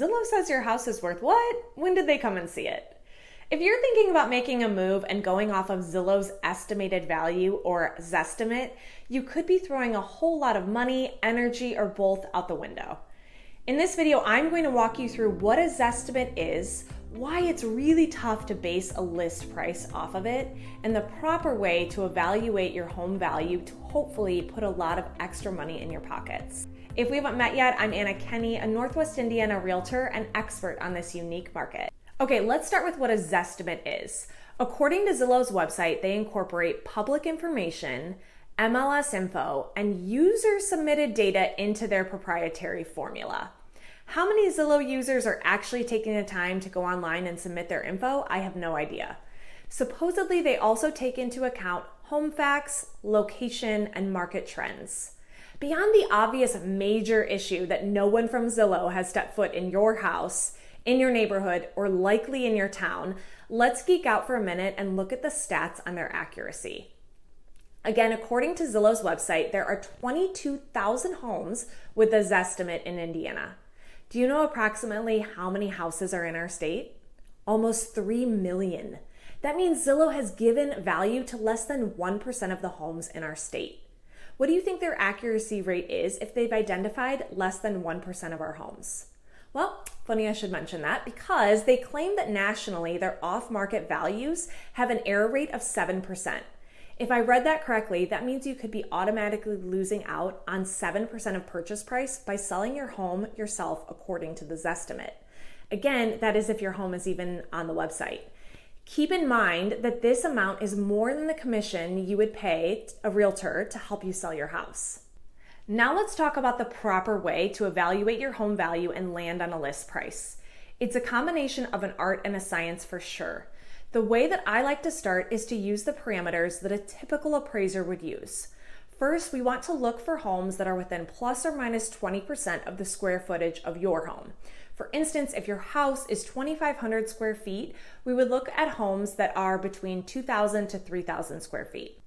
Zillow says your house is worth what? When did they come and see it? If you're thinking about making a move and going off of Zillow's estimated value or Zestimate, you could be throwing a whole lot of money, energy, or both out the window. In this video, I'm going to walk you through what a Zestimate is, why it's really tough to base a list price off of it, and the proper way to evaluate your home value to hopefully put a lot of extra money in your pockets. If we haven't met yet, I'm Anna Kenny, a Northwest Indiana realtor and expert on this unique market. Okay, let's start with what a Zestimate is. According to Zillow's website, they incorporate public information, MLS info, and user-submitted data into their proprietary formula. How many Zillow users are actually taking the time to go online and submit their info? I have no idea. Supposedly, they also take into account home facts, location, and market trends. Beyond the obvious major issue that no one from Zillow has stepped foot in your house, in your neighborhood, or likely in your town, let's geek out for a minute and look at the stats on their accuracy. Again, according to Zillow's website, there are 22,000 homes with a Zestimate in Indiana. Do you know approximately how many houses are in our state? Almost 3 million. That means Zillow has given value to less than 1% of the homes in our state. What do you think their accuracy rate is if they've identified less than 1% of our homes? Well, funny I should mention that because they claim that nationally their off-market values have an error rate of 7%. If I read that correctly, that means you could be automatically losing out on 7% of purchase price by selling your home yourself according to the Zestimate. Again, that is if your home is even on the website. Keep in mind that this amount is more than the commission you would pay a realtor to help you sell your house. Now let's talk about the proper way to evaluate your home value and land on a list price. It's a combination of an art and a science for sure. The way that I like to start is to use the parameters that a typical appraiser would use. First, we want to look for homes that are within plus or minus 20% of the square footage of your home. For instance, if your house is 2,500 square feet, we would look at homes that are between 2,000 to 3,000 square feet.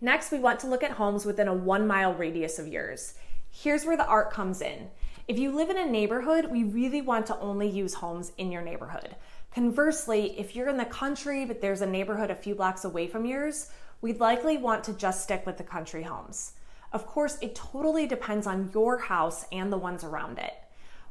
Next, we want to look at homes within a 1-mile radius of yours. Here's where the art comes in. If you live in a neighborhood, we really want to only use homes in your neighborhood. Conversely, if you're in the country, but there's a neighborhood a few blocks away from yours, we'd likely want to just stick with the country homes. Of course, it totally depends on your house and the ones around it.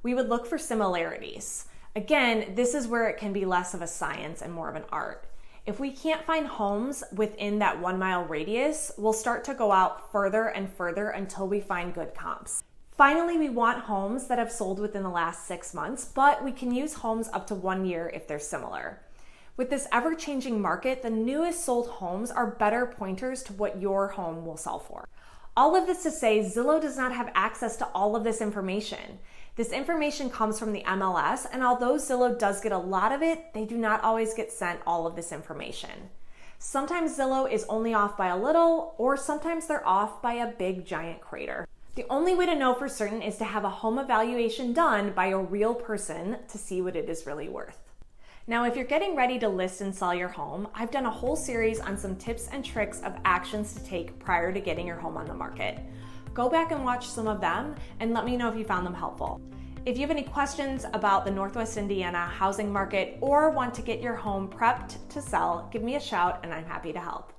We would look for similarities. Again, this is where it can be less of a science and more of an art. If we can't find homes within that 1-mile radius, we'll start to go out further and further until we find good comps. Finally, we want homes that have sold within the last 6 months, but we can use homes up to 1 year if they're similar. With this ever-changing market, the newest sold homes are better pointers to what your home will sell for. All of this to say, Zillow does not have access to all of this information. This information comes from the MLS, and although Zillow does get a lot of it, they do not always get sent all of this information. Sometimes Zillow is only off by a little, or sometimes they're off by a big giant crater. The only way to know for certain is to have a home evaluation done by a real person to see what it is really worth. Now, if you're getting ready to list and sell your home, I've done a whole series on some tips and tricks of actions to take prior to getting your home on the market. Go back and watch some of them and let me know if you found them helpful. If you have any questions about the Northwest Indiana housing market or want to get your home prepped to sell, give me a shout and I'm happy to help.